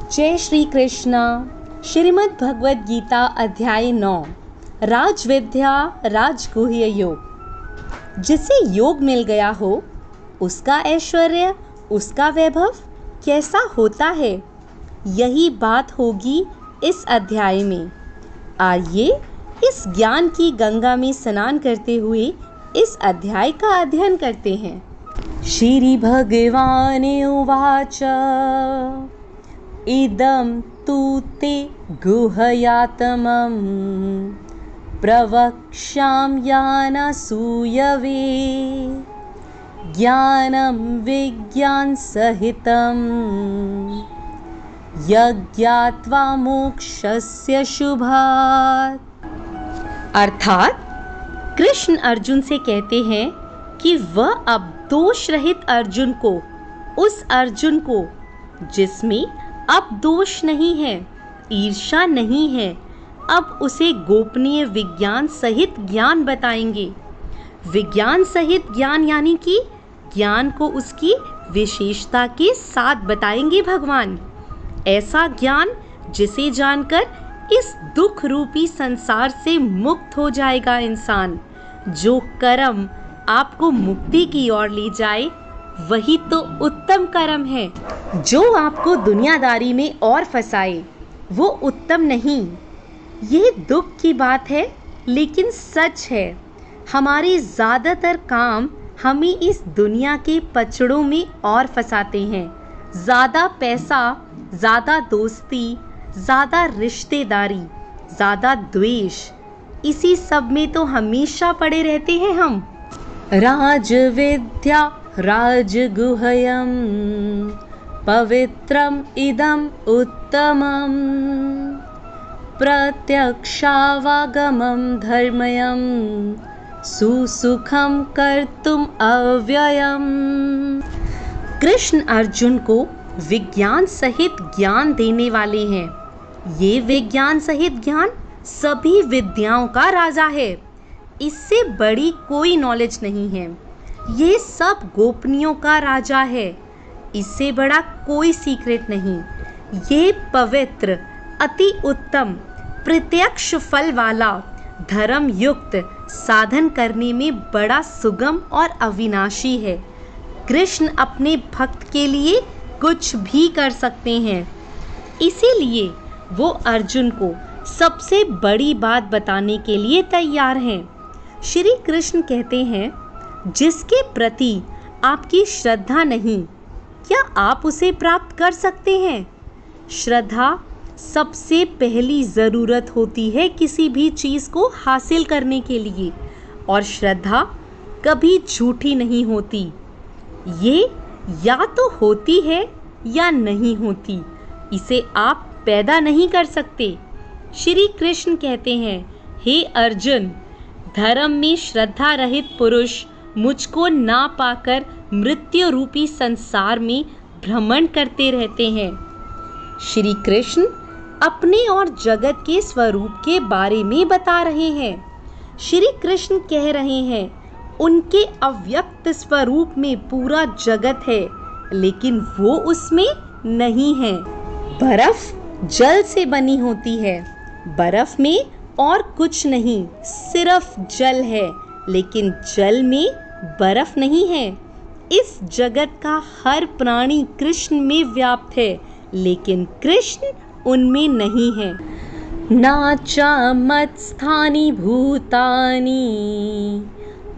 जय श्री कृष्णा। श्रीमद् भगवद गीता अध्याय 9 राजविद्या राजगुह्य योग। जिसे योग मिल गया हो उसका ऐश्वर्य, उसका वैभव कैसा होता है, यही बात होगी इस अध्याय में। आइए इस ज्ञान की गंगा में स्नान करते हुए इस अध्याय का अध्ययन करते हैं। श्री भगवान उवाच इदं तु ते गुह्यात्मं प्रवक्ष्याम्यानसूयवे ज्ञानं विज्ञानसहितं यज्ञात्वा मोक्षस्य शुभात्। अर्थात कृष्ण अर्जुन से कहते हैं कि वह अब दोष रहित अर्जुन को, उस अर्जुन को जिसमें अब दोष नहीं है, ईर्ष्या नहीं है, अब उसे गोपनीय विज्ञान सहित ज्ञान बताएंगे। विज्ञान सहित ज्ञान यानी कि ज्ञान को उसकी विशेषता के साथ बताएंगे भगवान। ऐसा ज्ञान जिसे जानकर इस दुख रूपी संसार से मुक्त हो जाएगा इंसान। जो कर्म आपको मुक्ति की ओर ले जाए वही तो उत्तम कर्म है। जो आपको दुनियादारी में और फंसाए वो उत्तम नहीं। ये दुख की बात है लेकिन सच है। हमारे ज़्यादातर काम हमें इस दुनिया के पचड़ों में और फंसाते हैं। ज़्यादा पैसा, ज़्यादा दोस्ती, ज़्यादा रिश्तेदारी, ज़्यादा द्वेष, इसी सब में तो हमेशा पड़े रहते हैं हम। राजविद्या राजगुह्यं पवित्रम इदम उत्तमं प्रत्यक्षावागमं धर्मयं सुसुखं कर्तुम अव्ययम्। कृष्ण अर्जुन को विज्ञान सहित ज्ञान देने वाले हैं। ये विज्ञान सहित ज्ञान सभी विद्याओं का राजा है। इससे बड़ी कोई नॉलेज नहीं है। ये सब गोपनीयों का राजा है। इससे बड़ा कोई सीक्रेट नहीं। ये पवित्र, अति उत्तम, प्रत्यक्ष फल वाला, धर्म युक्त, साधन करने में बड़ा सुगम और अविनाशी है। कृष्ण अपने भक्त के लिए कुछ भी कर सकते हैं। इसीलिए वो अर्जुन को सबसे बड़ी बात बताने के लिए तैयार हैं। श्री कृष्ण कहते हैं, जिसके प्रति आपकी श्रद्धा नहीं, क्या आप उसे प्राप्त कर सकते हैं? श्रद्धा सबसे पहली ज़रूरत होती है किसी भी चीज़ को हासिल करने के लिए, और श्रद्धा कभी झूठी नहीं होती। ये या तो होती है या नहीं होती। इसे आप पैदा नहीं कर सकते। श्री कृष्ण कहते हैं, हे अर्जुन, धर्म में श्रद्धा रहित पुरुष मुझको ना पाकर मृत्यु रूपी संसार में भ्रमण करते रहते हैं। श्री कृष्ण अपने और जगत के स्वरूप के बारे में बता रहे हैं। श्री कृष्ण कह रहे हैं, उनके अव्यक्त स्वरूप में पूरा जगत है, लेकिन वो उसमें नहीं है। बर्फ जल से बनी होती है। बर्फ में और कुछ नहीं, सिर्फ जल है, लेकिन जल में बर्फ नहीं है। इस जगत का हर प्राणी कृष्ण में व्याप्त है, लेकिन कृष्ण उनमें नहीं है। नाचा मत्स्थानि भूतानि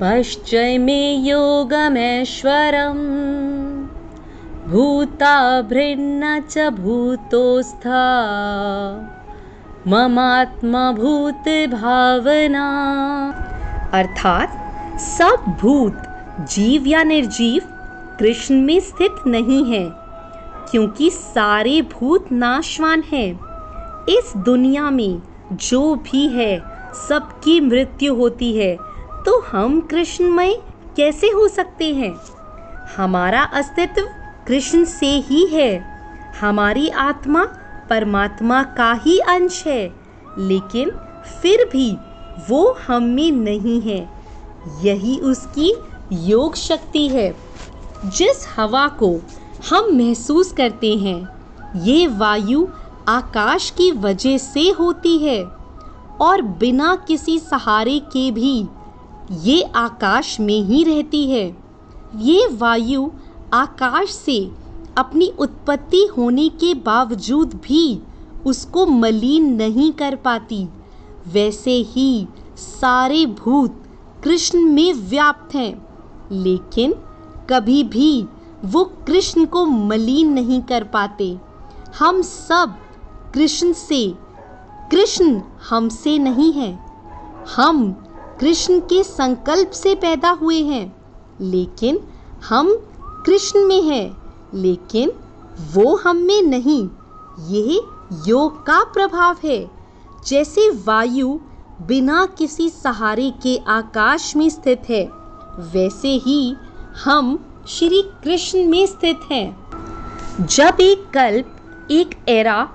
पश्चय में योगमेश्वरम् भूता भृन्न च भूतोस्था ममात्मा भूत भावना। अर्थात सब भूत, जीव या निर्जीव, कृष्ण में स्थित नहीं है, क्योंकि सारे भूत नाशवान हैं। इस दुनिया में जो भी है सबकी मृत्यु होती है, तो हम कृष्णमय कैसे हो सकते हैं? हमारा अस्तित्व कृष्ण से ही है। हमारी आत्मा परमात्मा का ही अंश है, लेकिन फिर भी वो हम में नहीं है। यही उसकी योग शक्ति है। जिस हवा को हम महसूस करते हैं ये वायु आकाश की वजह से होती है और बिना किसी सहारे के भी ये आकाश में ही रहती है। ये वायु आकाश से अपनी उत्पत्ति होने के बावजूद भी उसको मलिन नहीं कर पाती। वैसे ही सारे भूत कृष्ण में व्याप्त हैं, लेकिन कभी भी वो कृष्ण को मलिन नहीं कर पाते। हम सब कृष्ण से, कृष्ण हमसे नहीं है। हम कृष्ण के संकल्प से पैदा हुए हैं, लेकिन हम कृष्ण में हैं, लेकिन वो हम में नहीं। ये योग का प्रभाव है। जैसे वायु बिना किसी सहारे के आकाश में स्थित है, वैसे ही हम श्री कृष्ण में स्थित हैं। जब एक कल्प, एक एरा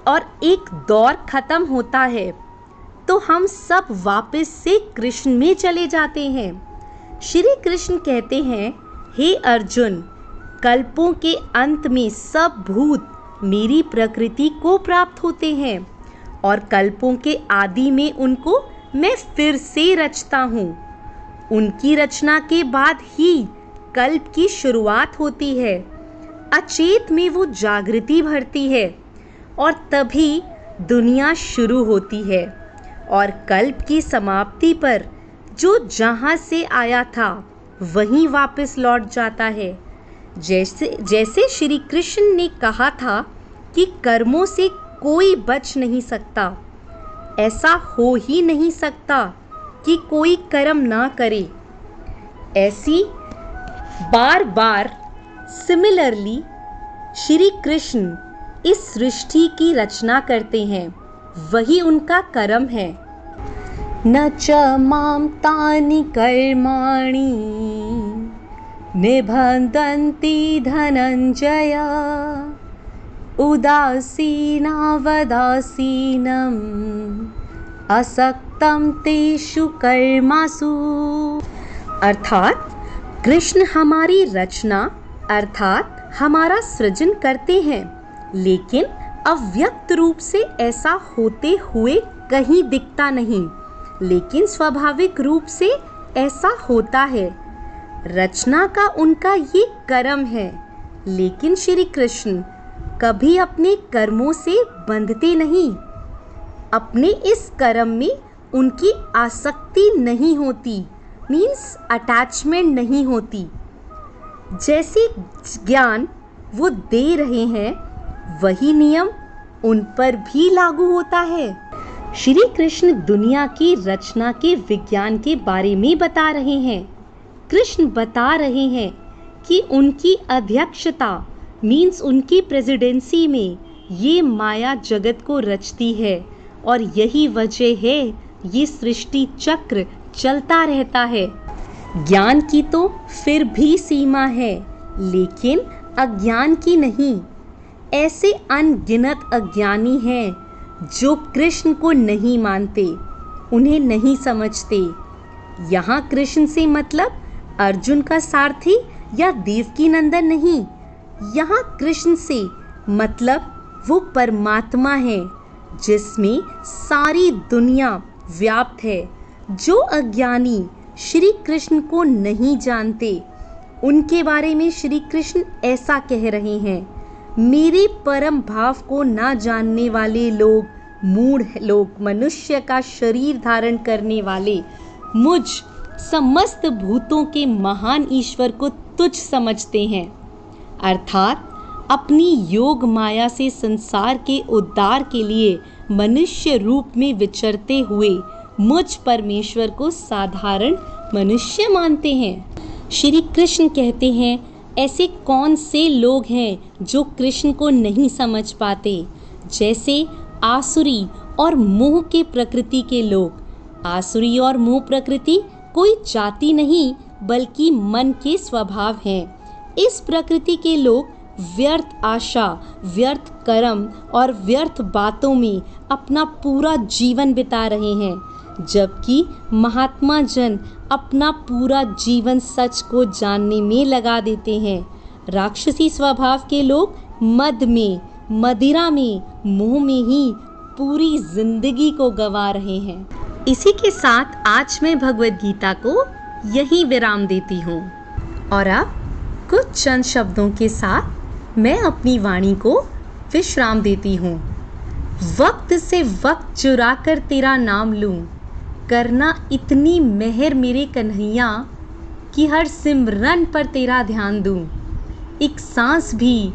और एक दौर खत्म होता है तो हम सब वापस से कृष्ण में चले जाते हैं। श्री कृष्ण कहते हैं, हे अर्जुन, कल्पों के अंत में सब भूत मेरी प्रकृति को प्राप्त होते हैं और कल्पों के आदि में उनको मैं फिर से रचता हूँ। उनकी रचना के बाद ही कल्प की शुरुआत होती है। अचेत में वो जागृति भरती है और तभी दुनिया शुरू होती है और कल्प की समाप्ति पर जो जहाँ से आया था वहीं वापस लौट जाता है। जैसे श्री कृष्ण ने कहा था कि कर्मों से कोई बच नहीं सकता। ऐसा हो ही नहीं सकता कि कोई कर्म ना करे। ऐसी बार बार सिमिलरली श्री कृष्ण इस सृष्टि की रचना करते हैं, वही उनका कर्म है। न च मां तानि कर्माणि निबन्धन्ति धनञ्जय उदासीनावदासीनम् असक्तं तेषु कर्मासु। अर्थात कृष्ण हमारी रचना अर्थात हमारा सृजन करते हैं, लेकिन अव्यक्त रूप से ऐसा होते हुए कहीं दिखता नहीं, लेकिन स्वाभाविक रूप से ऐसा होता है। रचना का उनका ये कर्म है, लेकिन श्री कृष्ण कभी अपने कर्मों से बंधते नहीं। अपने इस कर्म में उनकी आसक्ति नहीं होती, मीन्स अटैचमेंट नहीं होती। जैसे ज्ञान वो दे रहे हैं, वही नियम उन पर भी लागू होता है। श्री कृष्ण दुनिया की रचना के विज्ञान के बारे में बता रहे हैं। कृष्ण बता रहे हैं कि उनकी अध्यक्षता मीन्स उनकी प्रेसिडेंसी में ये माया जगत को रचती है और यही वजह है ये सृष्टि चक्र चलता रहता है। ज्ञान की तो फिर भी सीमा है, लेकिन अज्ञान की नहीं। ऐसे अनगिनत अज्ञानी हैं जो कृष्ण को नहीं मानते, उन्हें नहीं समझते। यहाँ कृष्ण से मतलब अर्जुन का सारथी या देवकी नंदन नहीं। यहाँ कृष्ण से मतलब वो परमात्मा है जिसमें सारी दुनिया व्याप्त है। जो अज्ञानी श्री कृष्ण को नहीं जानते, उनके बारे में श्री कृष्ण ऐसा कह रहे हैं, मेरे परम भाव को ना जानने वाले लोग, मूढ़ लोग, मनुष्य का शरीर धारण करने वाले मुझ समस्त भूतों के महान ईश्वर को तुच्छ समझते हैं। अर्थात अपनी योग माया से संसार के उद्धार के लिए मनुष्य रूप में विचरते हुए मुझ परमेश्वर को साधारण मनुष्य मानते हैं। श्री कृष्ण कहते हैं, ऐसे कौन से लोग हैं जो कृष्ण को नहीं समझ पाते। जैसे आसुरी और मोह के प्रकृति के लोग। आसुरी और मोह प्रकृति कोई जाति नहीं बल्कि मन के स्वभाव हैं। इस प्रकृति के लोग व्यर्थ आशा, व्यर्थ कर्म और व्यर्थ बातों में अपना पूरा जीवन बिता रहे हैं, जबकि महात्मा जन अपना पूरा जीवन सच को जानने में लगा देते हैं। राक्षसी स्वभाव के लोग मद में, मदिरा में, मुंह में ही पूरी जिंदगी को गवा रहे हैं। इसी के साथ आज मैं भगवद गीता को यहीं विराम देती हूँ और अब कुछ चंद शब्दों के साथ मैं अपनी वाणी को विश्राम देती हूँ। वक्त से वक्त चुरा कर तेरा नाम लूं, करना इतनी मेहर मेरे कन्हैया कि हर सिमरन पर तेरा ध्यान दूं। एक सांस भी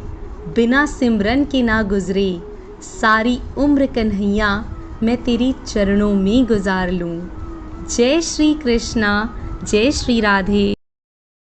बिना सिमरन के ना गुजरे, सारी उम्र कन्हैया मैं तेरे चरणों में गुजार लूं। जय श्री कृष्णा, जय श्री राधे।